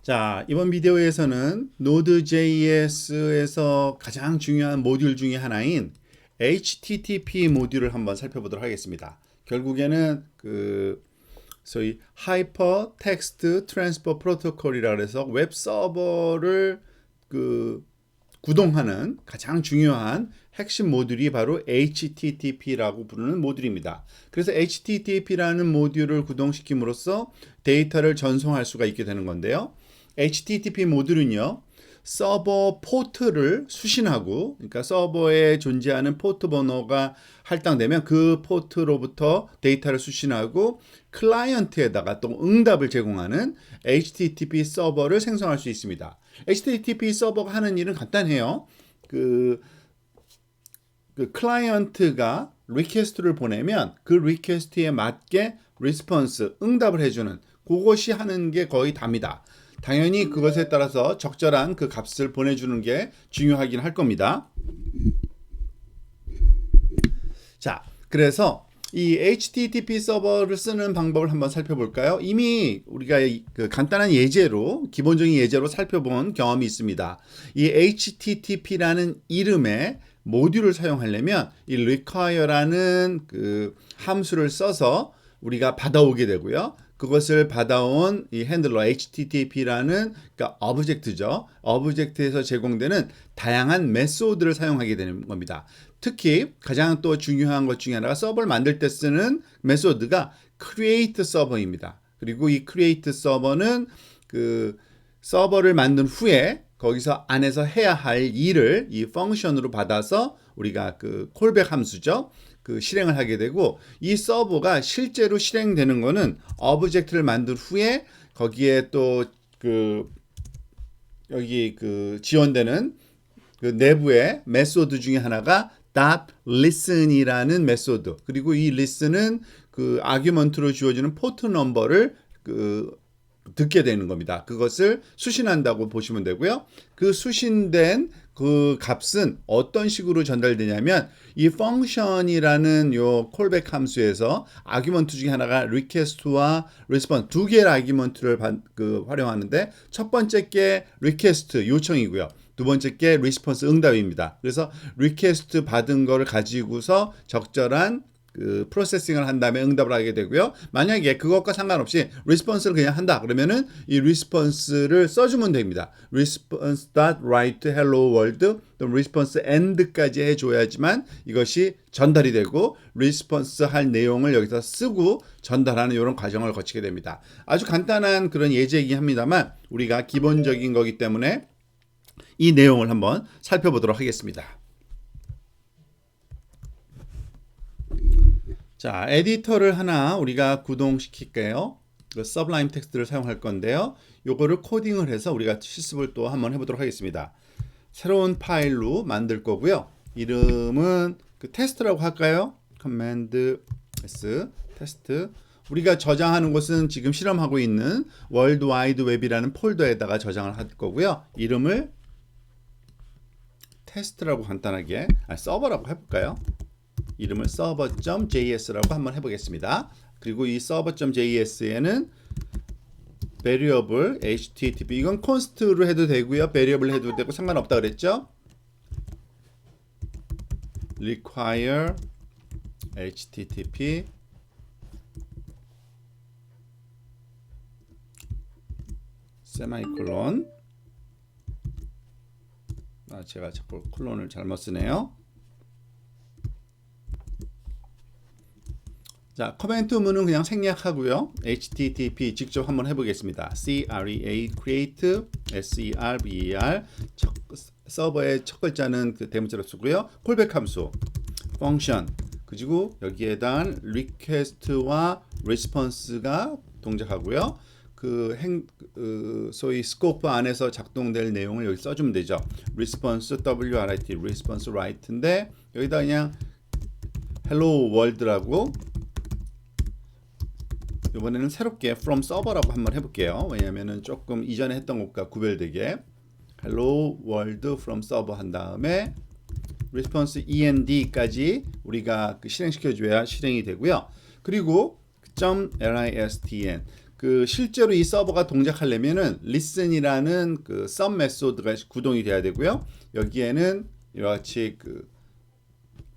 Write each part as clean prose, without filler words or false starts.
자, 이번 비디오에서는 Node.js에서 가장 중요한 모듈 중에 하나인 HTTP 모듈을 한번 살펴보도록 하겠습니다. 결국에는 소위 하이퍼 텍스트 트랜스퍼 프로토콜이라 해서 웹 서버를 구동하는 가장 중요한 핵심 모듈이 바로 HTTP라고 부르는 모듈입니다. 그래서 HTTP라는 모듈을 구동시킴으로써 데이터를 전송할 수가 있게 되는 건데요. HTTP 모듈은요, 서버 포트를 수신하고, 그러니까 서버에 존재하는 포트 번호가 할당되면 그 포트로부터 데이터를 수신하고 클라이언트에다가 또 응답을 제공하는 HTTP 서버를 생성할 수 있습니다. HTTP 서버가 하는 일은 간단해요. 클라이언트가 리퀘스트를 보내면 그 리퀘스트에 맞게 리스폰스, 응답을 해주는 그것이 하는 게 거의 답니다. 당연히 그것에 따라서 적절한 그 값을 보내주는 게 중요하긴 할 겁니다. 자, 그래서 이 HTTP 서버를 쓰는 방법을 한번 살펴볼까요? 이미 우리가 간단한 예제로, 기본적인 예제로 살펴본 경험이 있습니다. 이 HTTP라는 이름의 모듈을 사용하려면 이 require라는 함수를 써서 우리가 받아오게 되고요. 그것을 받아온 이 핸들러 HTTP라는 그러니까 오브젝트죠. 오브젝트에서 제공되는 다양한 메소드를 사용하게 되는 겁니다. 특히 가장 또 중요한 것 중에 하나가 서버를 만들 때 쓰는 메소드가 create 서버입니다. 그리고 이 create 서버는 서버를 만든 후에 거기서 안에서 해야 할 일을 이 펑션으로 받아서 우리가 콜백 함수죠. 실행을 하게 되고, 이 서버가 실제로 실행되는 거는 오브젝트를 만든 후에 거기에 또 여기 지원되는 내부의 메소드 중에 하나가 .listen이라는 메소드, 그리고 이 listen은 아규먼트로 주어지는 포트 넘버를 듣게 되는 겁니다. 그것을 수신한다고 보시면 되고요. 그 수신된 그 값은 어떤 식으로 전달되냐면 이 펑션이라는 요 콜백 함수에서 아규먼트 중에 하나가 request와 response 두 개의 아규먼트를 활용하는데, 첫 번째 게 request 요청이고요. 두 번째 게 response 응답입니다. 그래서 request 받은 거를 가지고서 적절한 프로세싱을 한 다음에 응답을 하게 되고요. 만약에 그것과 상관없이 리스폰스를 그냥 한다 그러면은 이 리스폰스를 써주면 됩니다. response.write hello world 또 response end까지 해줘야지만 이것이 전달이 되고 리스폰스 할 내용을 여기서 쓰고 전달하는 이런 과정을 거치게 됩니다. 아주 간단한 그런 예제이긴 합니다만 우리가 기본적인 거기 때문에 이 내용을 한번 살펴보도록 하겠습니다. 자, 에디터를 하나 우리가 구동시킬게요. 서블라임 텍스트를 사용할 건데요. 요거를 코딩을 해서 우리가 실습을 또 한번 해보도록 하겠습니다. 새로운 파일로 만들 거고요. 이름은 테스트라고 할까요? 커맨드 S 테스트. 우리가 저장하는 것은 지금 실험하고 있는 월드 와이드 웹이라는 폴더에다가 저장을 할 거고요. 이름을 테스트라고 간단하게 서버라고 해볼까요? 이름을 server.js라고 한번 해보겠습니다. 그리고 이 server.js에는 variable http, 이건 const로 해도 되고요, variable 해도 되고 상관없다 그랬죠. require http 세마이콜론. 제가 자꾸 콜론을 잘못 쓰네요. 자, 커멘트 문은 그냥 생략하고요. HTTP 직접 한번 해보겠습니다. create server 서버의 첫 글자는 대문자로 쓰고요. 콜백 함수, function, 그리고 여기에 대한 request와 response가 동작하고요. 소위 스코프 안에서 작동될 내용을 여기 써주면 되죠. response writ, response write인데 여기다 그냥 hello world라고, 이번에는 새롭게 from server라고 한번 해볼게요. 왜냐하면 조금 이전에 했던 것과 구별되게 hello world from server 한 다음에 response end까지 우리가 실행시켜줘야 실행이 되고요. 그리고 .listn 그 실제로 이 서버가 동작하려면은 listen이라는 그 some 메소드가 구동이 돼야 되고요. 여기에는 이와 같이 그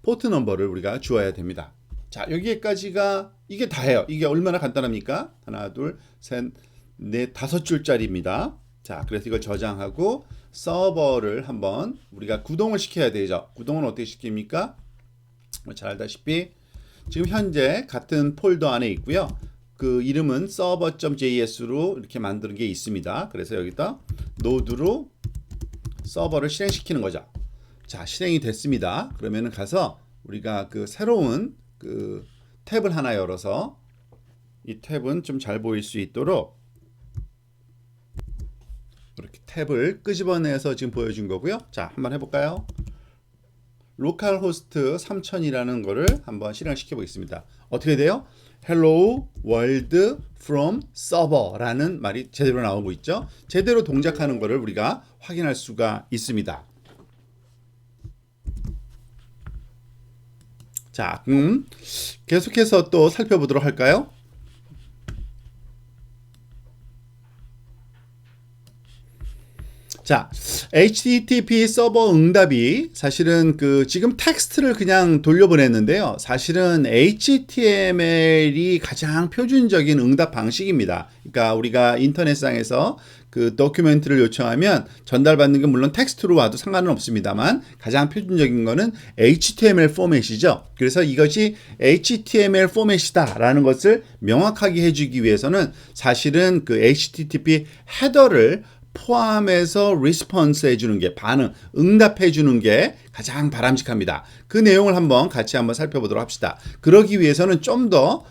포트 넘버를 우리가 주어야 됩니다. 자, 여기까지가 이게 다예요. 이게 얼마나 간단합니까? 하나, 둘, 셋, 넷, 5줄짜리입니다. 자, 그래서 이걸 저장하고 서버를 한번 우리가 구동을 시켜야 되죠. 구동은 어떻게 시킵니까? 잘 알다시피 지금 현재 같은 폴더 안에 있고요. 그 이름은 server.js로 이렇게 만드는 게 있습니다. 그래서 여기다 노드로 서버를 실행시키는 거죠. 자, 실행이 됐습니다. 그러면은 가서 우리가 그 새로운 그 탭을 하나 열어서 이 탭은 좀 잘 보일 수 있도록 이렇게 탭을 끄집어내서 지금 보여준 거고요. 자, 한번 해볼까요? 로컬 호스트 3000이라는 거를 한번 실행시켜 보겠습니다. 어떻게 돼요? Hello World from Server라는 말이 제대로 나오고 있죠. 제대로 동작하는 거를 우리가 확인할 수가 있습니다. 자, 계속해서 또 살펴보도록 할까요? 자, HTTP 서버 응답이 사실은 그 지금 텍스트를 그냥 돌려보냈는데요. 사실은 HTML이 가장 표준적인 응답 방식입니다. 그러니까 우리가 인터넷상에서 그 도큐멘트를 요청하면 전달받는 게 물론 텍스트로 와도 상관은 없습니다만 가장 표준적인 거는 HTML 포맷이죠. 그래서 이것이 HTML 포맷이다라는 것을 명확하게 해주기 위해서는 사실은 그 HTTP 헤더를 포함해서 리스폰스 해주는 게 반응, 응답해 주는 게 가장 바람직합니다. 그 내용을 한번 같이 한번 살펴보도록 합시다. 그러기 위해서는 좀 더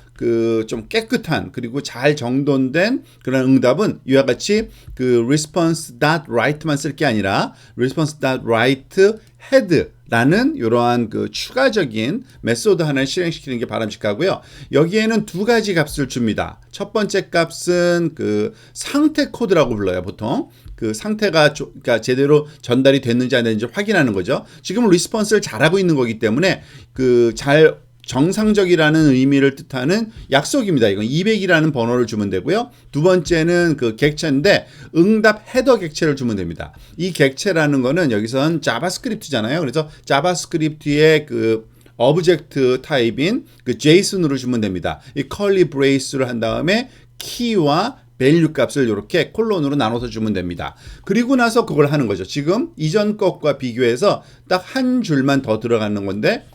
좀 깨끗한 그리고 잘 정돈된 그런 응답은 이와 같이 그 response.write만 쓸 게 아니라 response.write head 라는 이러한 그 추가적인 메소드 하나를 실행시키는 게 바람직하고요. 여기에는 두 가지 값을 줍니다. 첫 번째 값은 그 상태 코드라고 불러요, 보통. 그 상태가 그러니까 제대로 전달이 됐는지 안 됐는지 확인하는 거죠. 지금 리스폰스를 잘하고 있는 거기 때문에 그 잘 정상적이라는 의미를 뜻하는 약속입니다. 이건 200이라는 번호를 주면 되고요. 두 번째는 그 객체인데 응답 헤더 객체를 주면 됩니다. 이 객체라는 거는 여기선 자바스크립트잖아요. 그래서 자바스크립트의 그 오브젝트 타입인 그 JSON으로 주면 됩니다. 이 컬리 브레이스를 한 다음에 키와 밸류 값을 이렇게 콜론으로 나눠서 주면 됩니다. 그리고 나서 그걸 하는 거죠. 지금 이전 것과 비교해서 딱 한 줄만 더 들어가는 건데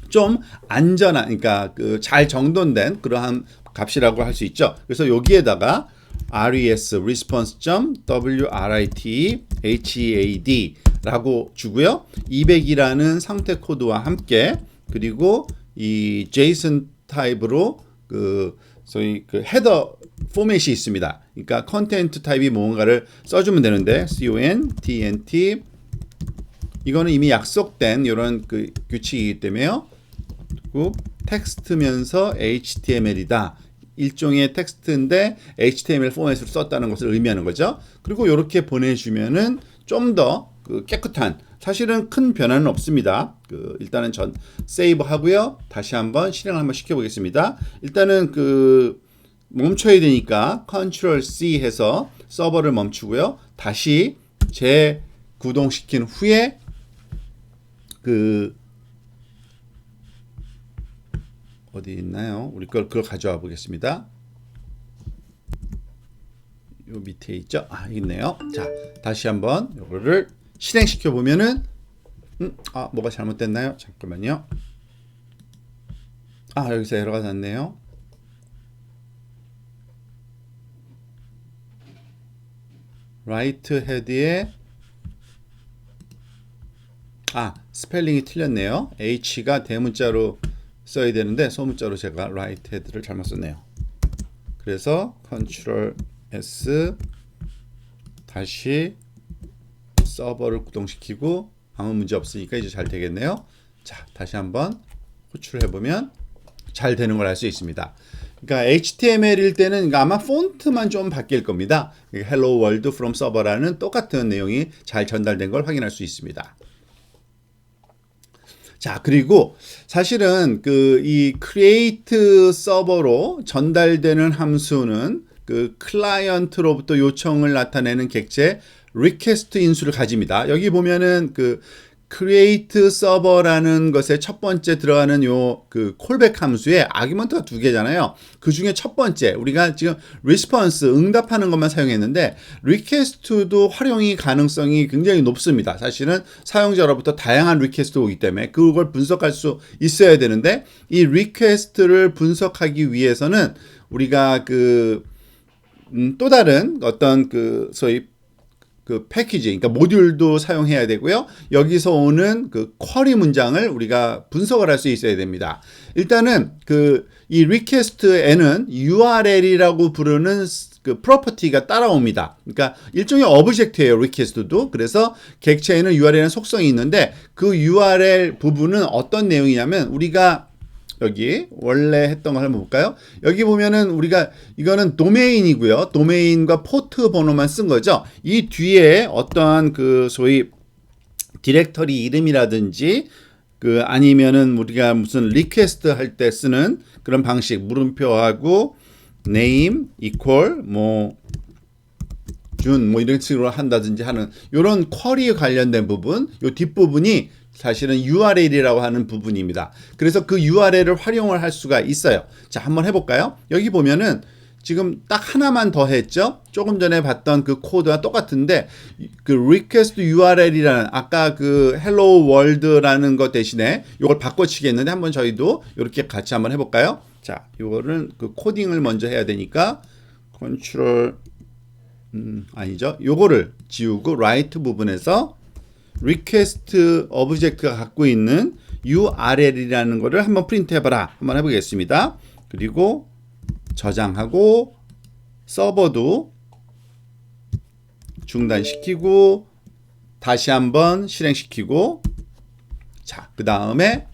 좀 안전한, 그러니까 그 잘 정돈된 그러한 값이라고 할 수 있죠. 그래서 여기에다가 res response.write head 주고요. 200이라는 상태 코드와 함께 그리고 이 JSON 타입으로 그 소위 그 헤더 포맷이 있습니다. 그러니까 컨텐트 타입이 뭔가를 써주면 되는데 CONTNT 이거는 이미 약속된 이런 그 규칙이기 때문에요. 텍스트면서 HTML이다. 일종의 텍스트인데 HTML 포맷으로 썼다는 것을 의미하는 거죠. 그리고 이렇게 보내주면은 좀 더 그 깨끗한 사실은 큰 변화는 없습니다. 그 일단은 전 세이브 하고요. 다시 한번 실행을 한번 시켜보겠습니다. 일단은 그 멈춰야 되니까 Ctrl C 해서 서버를 멈추고요. 다시 재구동시킨 후에 그 어디 있나요? 우리 그걸 가져와 보겠습니다. 요 밑에 있죠? 아, 있네요. 자, 다시 한번 요거를 실행시켜 보면은 뭐가 잘못됐나요? 잠깐만요. 여기서 에러가 났네요. 라이트 헤드에 스펠링이 틀렸네요. H가 대문자로 써야 되는데 소문자로 제가 라이트 헤드를 잘못 썼네요. 그래서 Ctrl S 다시 서버를 구동시키고 아무 문제 없으니까 이제 잘 되겠네요. 자, 다시 한번 호출을 해보면 잘 되는 걸 알 수 있습니다. 그러니까 HTML일 때는 아마 폰트만 좀 바뀔 겁니다. Hello World from Server라는 똑같은 내용이 잘 전달된 걸 확인할 수 있습니다. 자, 그리고 사실은 그 이 create 서버로 전달되는 함수는 그 클라이언트로부터 요청을 나타내는 객체 request 인수를 가집니다. 여기 보면은 그 create server라는 것에 첫 번째 들어가는 요 그 콜백 함수에 아규먼트가 두 개잖아요. 그 중에 첫 번째 우리가 지금 response 응답하는 것만 사용했는데 request도 활용이 가능성이 굉장히 높습니다. 사실은 사용자로부터 다양한 리퀘스트가 오기 때문에 그걸 분석할 수 있어야 되는데 이 리퀘스트를 분석하기 위해서는 우리가 그 또 다른 어떤 그 소위 그 패키지, 그러니까 모듈도 사용해야 되고요. 여기서 오는 그 쿼리 문장을 우리가 분석을 할 수 있어야 됩니다. 일단은 그 이 리퀘스트에는 URL이라고 부르는 그 프로퍼티가 따라옵니다. 그러니까 일종의 오브젝트예요, 리퀘스트도. 그래서 객체에는 URL이라는 속성이 있는데 그 URL 부분은 어떤 내용이냐면 우리가 여기 원래 했던 걸 한번 볼까요? 여기 보면은 우리가 이거는 도메인이고요. 도메인과 포트 번호만 쓴 거죠. 이 뒤에 어떠한 그 소위 디렉터리 이름이라든지 그 아니면은 우리가 무슨 리퀘스트 할 때 쓰는 그런 방식 물음표하고 name equal 뭐 준 뭐 이런 식으로 한다든지 하는 이런 쿼리 관련된 부분, 요 뒷부분이 사실은 URL이라고 하는 부분입니다. 그래서 그 URL을 활용을 할 수가 있어요. 자, 한번 해볼까요? 여기 보면은 지금 딱 하나만 더 했죠? 조금 전에 봤던 그 코드와 똑같은데 그 request URL이라는 아까 그 hello world라는 것 대신에 이걸 바꿔치겠는데 한번 저희도 이렇게 같이 한번 해볼까요? 자, 이거는 그 코딩을 먼저 해야 되니까 컨트롤 아니죠? 요거를 지우고 right 부분에서 request 오브젝트가 갖고 있는 URL이라는 거를 한번 프린트 해봐라. 한번 해보겠습니다. 그리고 저장하고 서버도 중단시키고 다시 한번 실행시키고 자, 그 다음에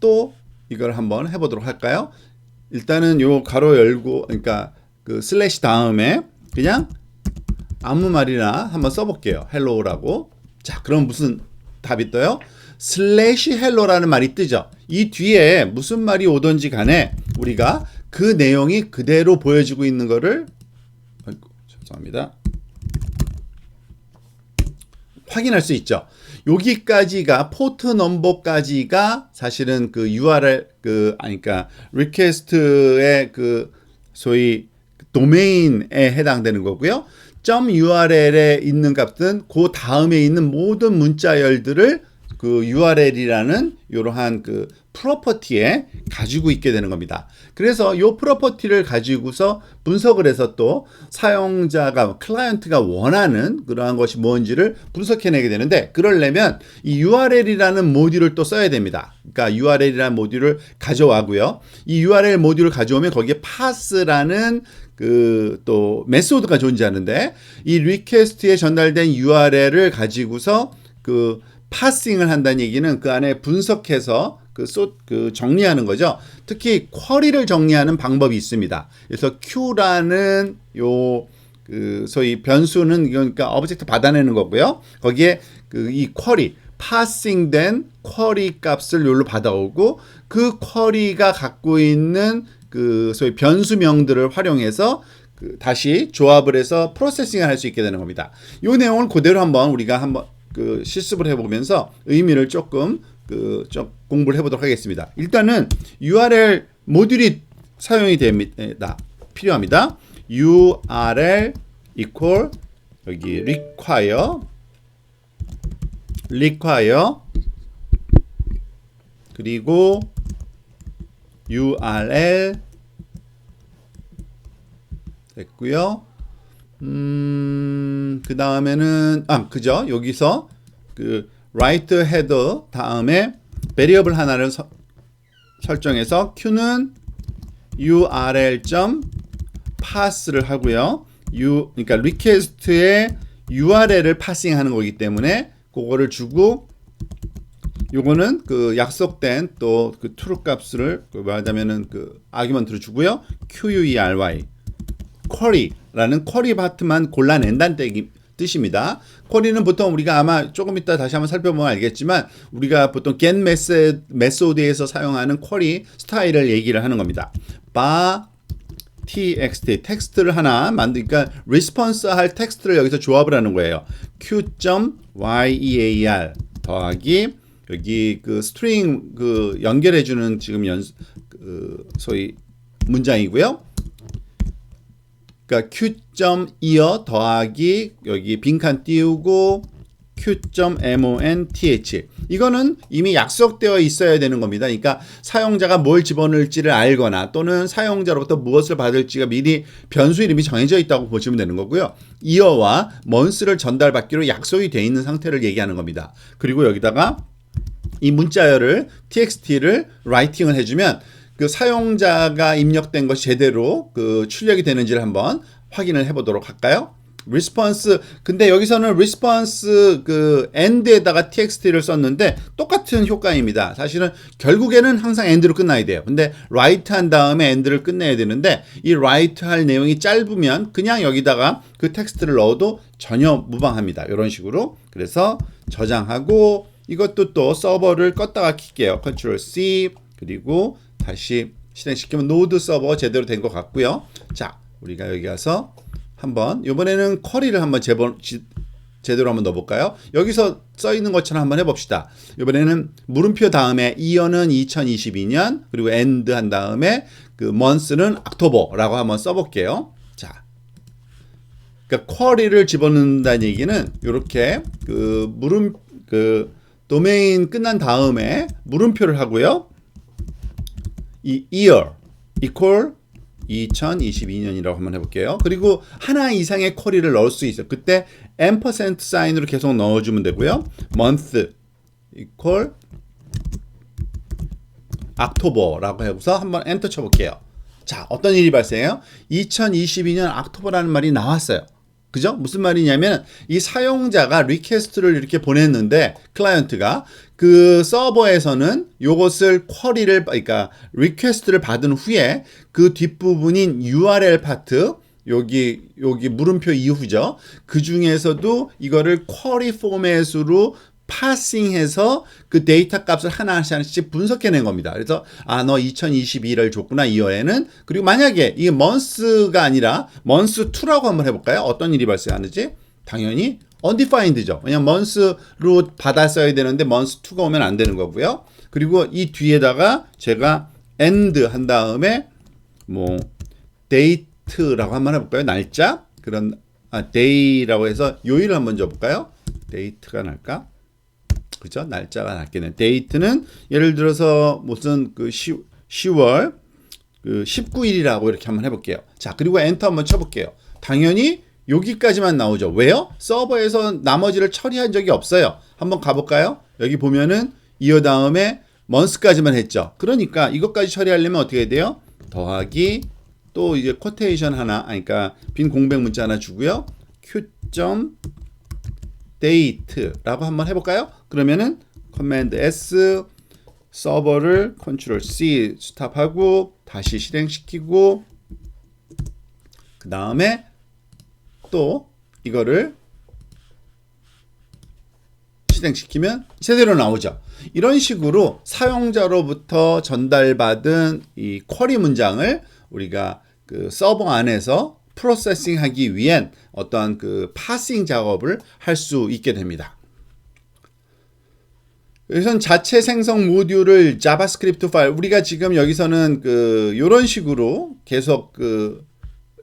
또 이걸 한번 해보도록 할까요? 일단은 요 가로 열고 그러니까 그 슬래시 다음에 그냥 아무 말이나 한번 써볼게요. 헬로우라고. 자, 그럼 무슨 답이 떠요? 슬래시 헬로라는 말이 뜨죠. 이 뒤에 무슨 말이 오든지 간에 우리가 그 내용이 그대로 보여지고 있는 거를 죄송합니다. 확인할 수 있죠. 여기까지가 포트 넘버까지가 사실은 그 URL 그러니까 리퀘스트의 그 소위 도메인에 해당되는 거고요. .url에 있는 값은 그 다음에 있는 모든 문자열들을 그 URL이라는 이러한 그 프로퍼티에 가지고 있게 되는 겁니다. 그래서 이 프로퍼티를 가지고서 분석을 해서 또 사용자가 클라이언트가 원하는 그러한 것이 뭔지를 분석해내게 되는데 그러려면 이 URL이라는 모듈을 또 써야 됩니다. 그러니까 URL이라는 모듈을 가져와고요. 이 URL 모듈을 가져오면 거기에 pass라는 그 또 메소드가 존재하는데 이 리퀘스트에 전달된 URL을 가지고서 그 파싱을 한다는 얘기는 그 안에 분석해서 그 정리하는 거죠. 특히 쿼리를 정리하는 방법이 있습니다. 그래서 Q라는 요 그 소위 변수는 그러니까 오브젝트 받아내는 거고요. 거기에 그 이 쿼리 파싱된 쿼리 값을 요로 받아오고 그 쿼리가 갖고 있는 그 소위 변수명들을 활용해서 그 다시 조합을 해서 프로세싱을 할 수 있게 되는 겁니다. 이 내용을 그대로 한번 우리가 한번 그 실습을 해보면서 의미를 조금 좀 공부를 해보도록 하겠습니다. 일단은 URL 모듈이 사용이 됩니다. 필요합니다. URL equal 여기 require 그리고 URL 됐고요. 그 다음에는 그죠? 여기서 그 write header 다음에 variable 하나를 설정해서 Q는 URL.pass를 하고요. 그러니까 request에 URL을 파싱하는 거기 때문에 그거를 주고 요거는 그 약속된 또 그 true 값을 말하자면은 그 아규먼트를 주고요. query query라는 쿼리 파트만 골라낸다는 뜻입니다. 쿼리는 보통 우리가 아마 조금 이따 다시 한번 살펴보면 알겠지만 우리가 보통 get 메소드에서 사용하는 쿼리 스타일을 얘기를 하는 겁니다. 바 txt 텍스트를 하나 만드니까 response 할 텍스트를 여기서 조합을 하는 거예요. q.year 더하기 여기 그 스트링 그 연결해 주는 지금 소위 문장이고요. 그러니까 q.ear 더하기 여기 빈칸 띄우고 q.month 이거는 이미 약속되어 있어야 되는 겁니다. 그러니까 사용자가 뭘 집어넣을지를 알거나 또는 사용자로부터 무엇을 받을지가 미리 변수 이름이 정해져 있다고 보시면 되는 거고요. year와 month를 전달받기로 약속이 되어 있는 상태를 얘기하는 겁니다. 그리고 여기다가 이 문자열을 txt를 라이팅을 해주면 그 사용자가 입력된 것이 제대로 그 출력이 되는지를 한번 확인을 해보도록 할까요? response 근데 여기서는 response 그 end에다가 txt를 썼는데 똑같은 효과입니다. 사실은 결국에는 항상 end로 끝나야 돼요. 근데 write 한 다음에 end를 끝내야 되는데 이 write 할 내용이 짧으면 그냥 여기다가 그 텍스트를 넣어도 전혀 무방합니다. 이런 식으로. 그래서 저장하고 이것도 또 서버를 껐다가 킬게요. Ctrl C 그리고 다시 실행시키면 노드 서버 제대로 된 것 같고요. 자, 우리가 여기 가서 한번 이번에는 쿼리를 한번 제대로 한번 넣어볼까요? 여기서 써 있는 것처럼 한번 해봅시다. 이번에는 물음표 다음에 year는 2022년 그리고 end 한 다음에 그 month는 October라고 한번 써볼게요. 자, 그러니까 쿼리를 집어넣는다는 얘기는 이렇게 그 도메인 끝난 다음에 물음표를 하고요. 이 year equal 2022년이라고 한번 해볼게요. 그리고 하나 이상의 쿼리를 넣을 수 있어요. 그때 ampersand 사인으로 계속 넣어주면 되고요. month equal October라고 해서 한번 엔터 쳐볼게요. 자, 어떤 일이 발생해요? 2022년 October라는 말이 나왔어요. 그죠? 무슨 말이냐면 이 사용자가 리퀘스트를 이렇게 보냈는데 클라이언트가 그 서버에서는 요것을 쿼리를 그러니까 리퀘스트를 받은 후에 그 뒷부분인 URL 파트 여기 물음표 이후죠. 그 중에서도 이거를 쿼리 포맷으로 파싱해서 그 데이터 값을 하나씩 분석해낸 겁니다. 그래서 너 2022를 줬구나 이어에는. 그리고 만약에 이게 month가 아니라 month 2라고 한번 해볼까요? 어떤 일이 발생하는지. 당연히 undefined죠. 왜냐면 month로 받았어야 되는데 month 2가 오면 안 되는 거고요. 그리고 이 뒤에다가 제가 end 한 다음에 뭐 date라고 한번 해볼까요? 날짜. 그런 day라고 해서 요일을 한번 줘볼까요? date가 날까? 그죠? 날짜가 낫겠네. 데이트는 예를 들어서 무슨 그 10월 그 19일이라고 이렇게 한번 해볼게요. 자, 그리고 엔터 한번 쳐볼게요. 당연히 여기까지만 나오죠. 왜요? 서버에서 나머지를 처리한 적이 없어요. 한번 가볼까요? 여기 보면은 이어 다음에 month까지만 했죠. 그러니까 이것까지 처리하려면 어떻게 돼요? 더하기 또 이제 코테이션 하나, 그러니까 빈 공백 문자 하나 주고요. q.date라고 한번 해볼까요? 그러면은 커맨드 S 서버를 컨트롤 C 스탑하고 다시 실행시키고 그 다음에 또 이거를 실행시키면 제대로 나오죠. 이런 식으로 사용자로부터 전달받은 이 쿼리 문장을 우리가 그 서버 안에서 프로세싱하기 위한 어떤 그 파싱 작업을 할 수 있게 됩니다. 여기서는 자체 생성 모듈을 자바스크립트 파일 우리가 지금 여기서는 그 이런 식으로 계속 그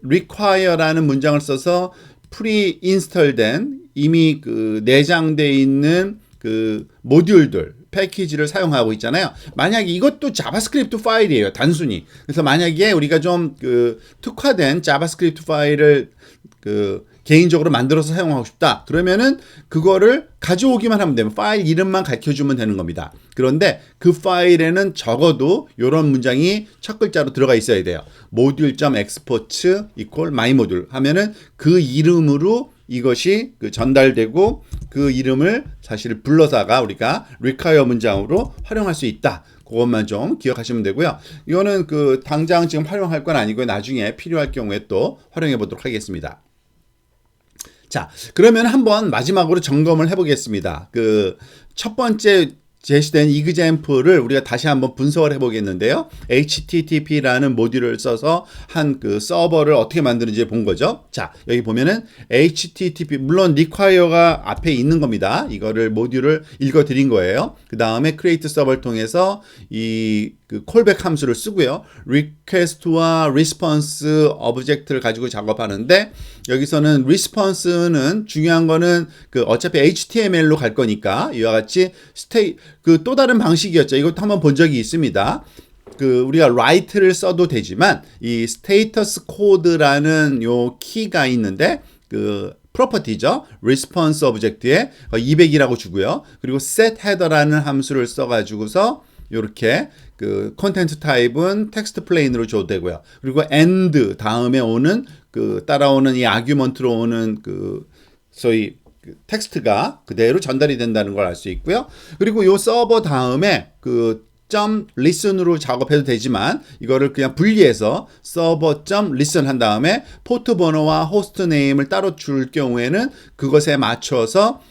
require라는 문장을 써서 pre-install된 이미 그 내장되어 있는 그 모듈들 패키지를 사용하고 있잖아요. 만약에 이것도 자바스크립트 파일이에요. 단순히. 그래서 만약에 우리가 좀 그 특화된 자바스크립트 파일을 그 개인적으로 만들어서 사용하고 싶다. 그러면은 그거를 가져오기만 하면 되면 파일 이름만 가르쳐주면 되는 겁니다. 그런데 그 파일에는 적어도 이런 문장이 첫 글자로 들어가 있어야 돼요. module.export equal myModule 하면은 그 이름으로 이것이 그 전달되고 그 이름을 사실 불러다가 우리가 require 문장으로 활용할 수 있다. 그것만 좀 기억하시면 되고요. 이거는 그 당장 지금 활용할 건 아니고요. 나중에 필요할 경우에 또 활용해 보도록 하겠습니다. 자, 그러면 한번 마지막으로 점검을 해보겠습니다. 그 첫 번째 제시된 example을 우리가 다시 한번 분석을 해보겠는데요. HTTP라는 모듈을 써서 한 그 서버를 어떻게 만드는지 본 거죠. 자, 여기 보면은 HTTP, 물론 require가 앞에 있는 겁니다. 이거를 모듈을 읽어드린 거예요. 그 다음에 create 서버를 통해서 이 그 callback 함수를 쓰고요. request와 response object를 가지고 작업하는데 여기서는 response는 중요한 거는 그 어차피 HTML로 갈 거니까 이와 같이 그 또 다른 방식이었죠. 이것도 한번 본 적이 있습니다. 그 우리가 write를 써도 되지만 이 status code라는 요 키가 있는데 그 프로퍼티죠. response object에 200이라고 주고요. 그리고 set header라는 함수를 써가지고서 이렇게 그 컨텐트 타입은 텍스트 플레인으로 줘도 되고요. 그리고 end 다음에 오는 그 따라오는 이 아규먼트로 오는 그 소위 그 텍스트가 그대로 전달이 된다는 걸 알 수 있고요. 그리고 요 서버 다음에 그 .listen으로 작업해도 되지만 이거를 그냥 분리해서 server.listen 한 다음에 포트 번호와 호스트 네임을 따로 줄 경우에는 그것에 맞춰서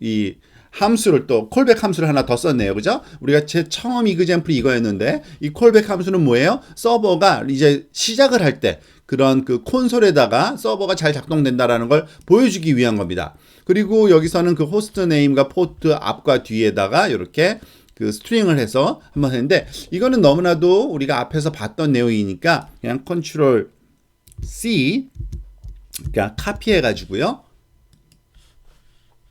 이 함수를 또 콜백 함수를 하나 더 썼네요. 그죠? 우리가 제 처음 이그젬플이 이거였는데 이 콜백 함수는 뭐예요? 서버가 이제 시작을 할 때 그런 그 콘솔에다가 서버가 잘 작동된다라는 걸 보여주기 위한 겁니다. 그리고 여기서는 그 호스트 네임과 포트 앞과 뒤에다가 이렇게 그 스트링을 해서 한번 했는데 이거는 너무나도 우리가 앞에서 봤던 내용이니까 그냥 컨트롤 C 그러니까 카피해 가지고요.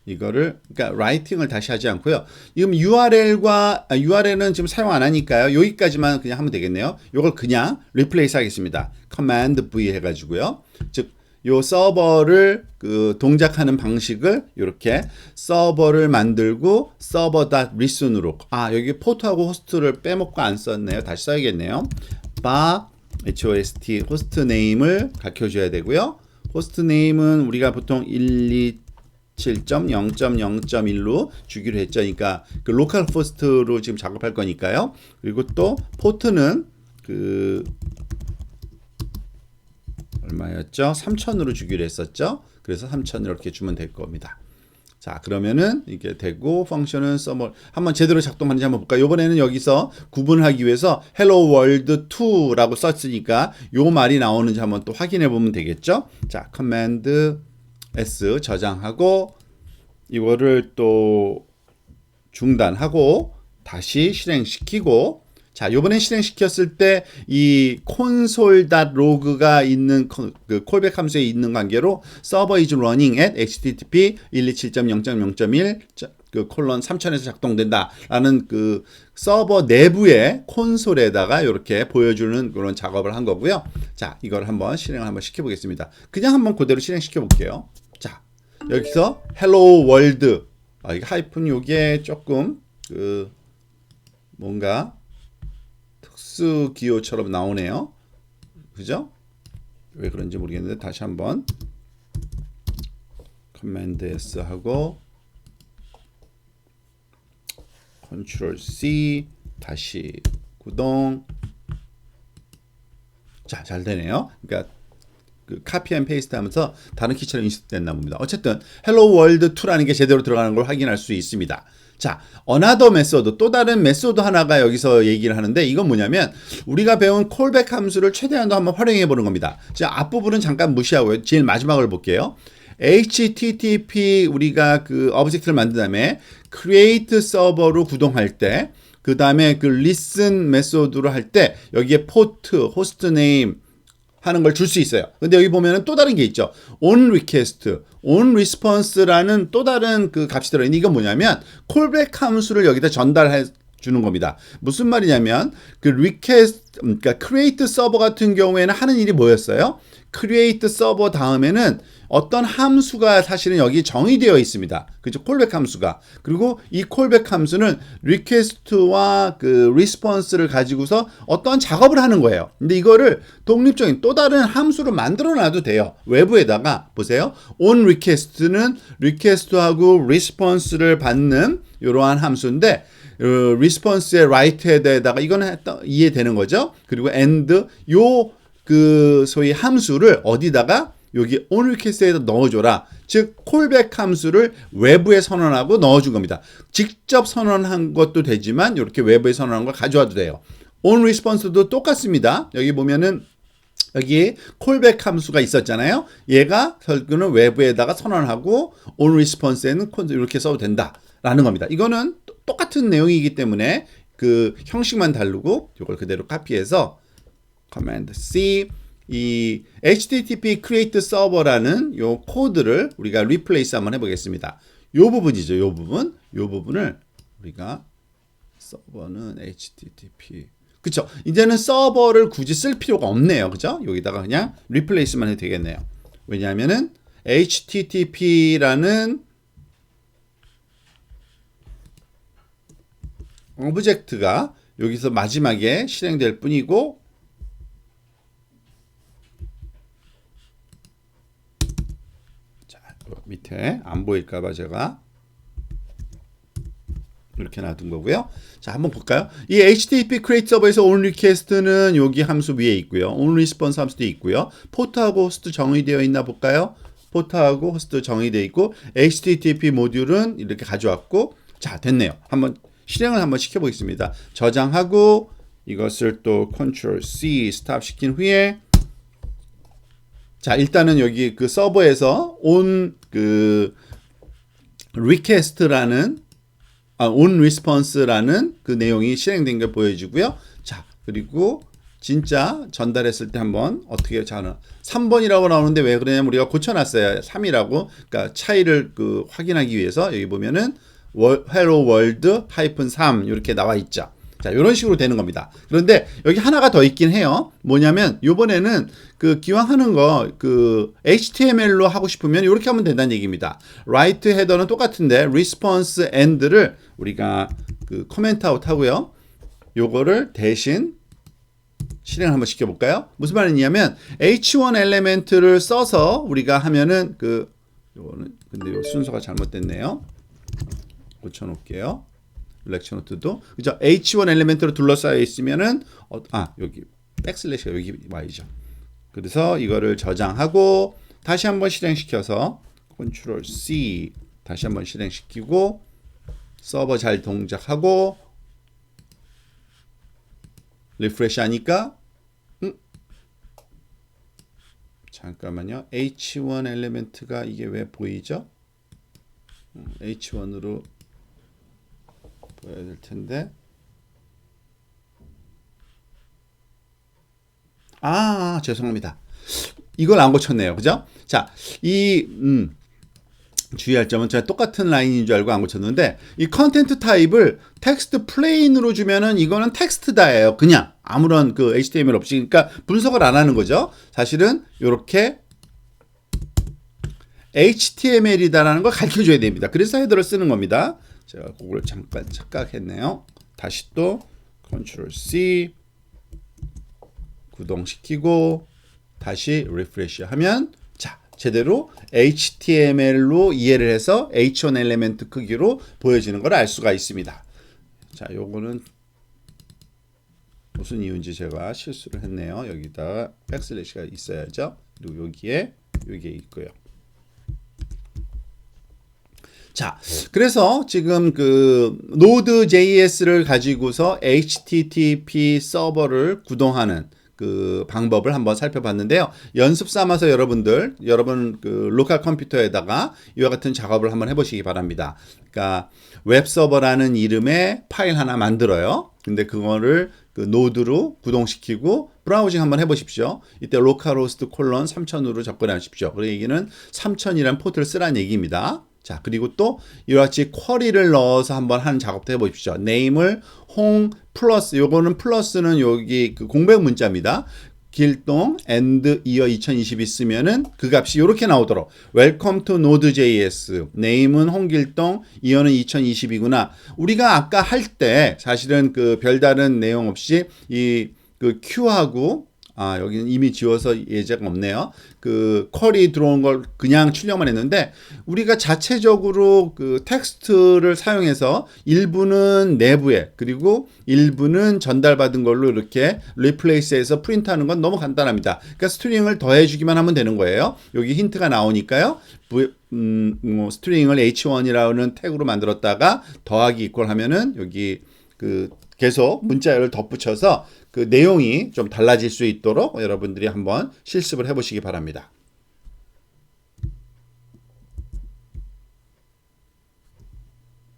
이거를 그러니까 라이팅을 다시 하지 않고요. 지금 URL은 지금 사용 안 하니까요. 여기까지만 그냥 하면 되겠네요. 이걸 그냥 리플레이스 하겠습니다. 커맨드 V 해가지고요. 즉 요 서버를 그 동작하는 방식을 이렇게 서버를 만들고 server.listen으로 여기 포트하고 호스트를 빼먹고 안 썼네요. 다시 써야겠네요. host 호스트 네임을 가르쳐줘야 되고요. 호스트 네임은 우리가 보통 127.0.0.1로 주기로 했죠. 그러니까 그 로컬 호스트로 지금 작업할 거니까요. 그리고 또 포트는 그 얼마였죠? 3000으로 주기로 했었죠. 그래서 3000 이렇게 주면 될 겁니다. 자, 그러면은 이게 되고 펑션은 서버 한번 제대로 작동하는지 한번 볼까요? 이번에는 여기서 구분을 하기 위해서 hello world 2라고 썼으니까 요 말이 나오는지 한번 또 확인해 보면 되겠죠? 자, 커맨드 S 저장하고 이거를 또 중단하고 다시 실행시키고 자, 요번에 실행시켰을 때 이 console.log가 있는 그 콜백 함수에 있는 관계로 server is running at http 127.0.0.1 그 콜론 3000에서 작동된다라는 그 서버 내부의 콘솔에다가 이렇게 보여주는 그런 작업을 한 거고요. 자, 이걸 한번 실행을 한번 시켜보겠습니다. 그냥 한번 그대로 실행시켜 볼게요. 자, 여기서 hello world 이게 하이픈 요게 조금 그 뭔가 특수 기호처럼 나오네요. 그죠? 왜 그런지 모르겠는데 다시 한번 커맨드 S 하고 컨트롤 C 다시 구동. 자, 잘 되네요. 그러니까 그 카피 앤 페이스트 하면서 다른 키처럼 인식됐나 봅니다. 어쨌든 hello world 2라는 게 제대로 들어가는 걸 확인할 수 있습니다. 자, another method, 또 다른 메소드 하나가 여기서 얘기를 하는데 이건 뭐냐면 우리가 배운 callback 함수를 최대한도 한번 활용해 보는 겁니다. 자, 앞부분은 잠깐 무시하고요. 제일 마지막을 볼게요. HTTP 우리가 그 오브젝트를 만든 다음에 create server로 구동할 때 그 다음에 그 listen 메소드로 할 때 여기에 포트, 호스트 네임 하는 걸 줄 수 있어요. 근데 여기 보면은 또 다른 게 있죠. on request, on response라는 또 다른 그 값이 들어있는데 이건 뭐냐면 callback 함수를 여기다 전달해 주는 겁니다. 무슨 말이냐면 그 request, 그러니까 create server 같은 경우에는 하는 일이 뭐였어요? create server 다음에는 어떤 함수가 사실은 여기 정의되어 있습니다. 그죠? callback 함수가. 그리고 이 callback 함수는 request와 그 response를 가지고서 어떤 작업을 하는 거예요. 근데 이거를 독립적인 또 다른 함수로 만들어 놔도 돼요. 외부에다가 보세요. on request는 request하고 response를 받는 이러한 함수인데 response의 right에다가 이거는 이해되는 거죠. 그리고 and 요 그 소위 함수를 어디다가 여기 on request에다 넣어줘라. 즉 콜백 함수를 외부에 선언하고 넣어준 겁니다. 직접 선언한 것도 되지만 이렇게 외부에 선언한 걸 가져와도 돼요. on response도 똑같습니다. 여기 보면은 여기 콜백 함수가 있었잖아요. 얘가 결국은 외부에다가 선언하고 on response에는 이렇게 써도 된다라는 겁니다. 이거는 똑같은 내용이기 때문에 그 형식만 다르고 이걸 그대로 카피해서 Command C 이 HTTP create server라는 요 코드를 우리가 replace 한번 해보겠습니다. 요 부분이죠. 요 부분. 요 부분을 우리가 서버는 HTTP 그쵸? 이제는 서버를 굳이 쓸 필요가 없네요. 그죠? 여기다가 그냥 replace만 해도 되겠네요. 왜냐하면은 HTTP라는 오브젝트가 여기서 마지막에 실행될 뿐이고 자, 밑에 안 보일까봐 제가 이렇게 놔둔 거고요. 자, 한번 볼까요? 이 HTTP create 서버에서 on request는 여기 함수 위에 있고요. on response 함수도 있고요. 포트하고 호스트 정의되어 있나 볼까요? 포트하고 호스트 정의되어 있고 HTTP 모듈은 이렇게 가져왔고 자, 됐네요. 한번 실행을 한번 시켜보겠습니다. 저장하고 이것을 또 Ctrl C 스탑 시킨 후에 자, 일단은 여기 그 서버에서 on 그 request라는 on response라는 그 내용이 실행된 걸 보여주고요. 자, 그리고 진짜 전달했을 때 한번 어떻게 자는 3번이라고 나오는데 왜 그러냐면 우리가 고쳐놨어요. 3이라고. 그러니까 차이를 그 확인하기 위해서 여기 보면은 hello world -3 이렇게 나와 있죠. 자, 이런 식으로 되는 겁니다. 그런데 여기 하나가 더 있긴 해요. 뭐냐면 요번에는 그 기왕 하는 거 그 HTML로 하고 싶으면 이렇게 하면 된다는 얘기입니다. write 헤더는 똑같은데 response end를 우리가 그 comment out 하고요. 요거를 대신 실행을 한번 시켜볼까요? 무슨 말이냐면 h1 엘리멘트를 써서 우리가 하면은 그 요거는 근데 요 순서가 잘못됐네요. 고쳐놓을게요. 렉처 노트도 그죠? H1 엘리멘트로 둘러싸여 있으면은 여기 백슬래시가 여기 와있죠. 그래서 이거를 저장하고 다시 한번 실행시켜서 Ctrl C 다시 한번 실행시키고 서버 잘 동작하고 리프레시 하니까 잠깐만요. H1 엘리멘트가 이게 왜 보이죠? H1으로 보여야 될 텐데. 죄송합니다. 이걸 안 고쳤네요. 그죠? 자, 주의할 점은 제가 똑같은 라인인 줄 알고 안 고쳤는데 이 컨텐트 타입을 텍스트 플레인으로 주면은 이거는 텍스트다예요. 그냥 아무런 그 HTML 없이 그러니까 분석을 안 하는 거죠. 사실은 이렇게 HTML이다라는 걸 가르쳐 줘야 됩니다. 그래서 헤더를 쓰는 겁니다. 제가 그걸 잠깐 착각했네요. 다시 또 Ctrl C 구동시키고 다시 리프레시 하면 자, 제대로 HTML로 이해를 해서 H1 엘리멘트 크기로 보여지는 걸 알 수가 있습니다. 자, 요거는 무슨 이유인지 제가 실수를 했네요. 여기다가 백슬래시가 있어야죠. 그리고 여기에 이게 있고요. 자, 그래서 지금 그 Node.js를 가지고서 HTTP 서버를 구동하는 그 방법을 한번 살펴봤는데요. 연습 삼아서 여러분 그 로컬 컴퓨터에다가 이와 같은 작업을 한번 해보시기 바랍니다. 그러니까 웹 서버라는 이름의 파일 하나 만들어요. 근데 그거를 그 노드로 구동시키고 브라우징 한번 해보십시오. 이때 localhost 3000으로 접근하십시오. 그 얘기는 3000이라는 포트를 쓰라는 얘기입니다. 자, 그리고 또 이와 같이 쿼리를 넣어서 한번 하는 작업도 해보십시오. name을 홍 플러스 요거는 플러스는 여기 그 공백 문자입니다. 길동 and year 2020 있으면은 그 값이 이렇게 나오도록 welcome to node.js name은 홍길동 year는 2020이구나. 우리가 아까 할 때 사실은 그 별다른 내용 없이 이 그 queue하고 여기는 이미 지워서 예제가 없네요. 그 쿼리 들어온 걸 그냥 출력만 했는데 우리가 자체적으로 그 텍스트를 사용해서 일부는 내부에 그리고 일부는 전달받은 걸로 이렇게 리플레이스해서 프린트하는 건 너무 간단합니다. 그러니까 스트링을 더해주기만 하면 되는 거예요. 여기 힌트가 나오니까요. 스트링을 h1이라는 태그로 만들었다가 더하기 이퀄 하면은 여기 그 계속 문자열을 덧붙여서 그 내용이 좀 달라질 수 있도록 여러분들이 한번 실습을 해보시기 바랍니다.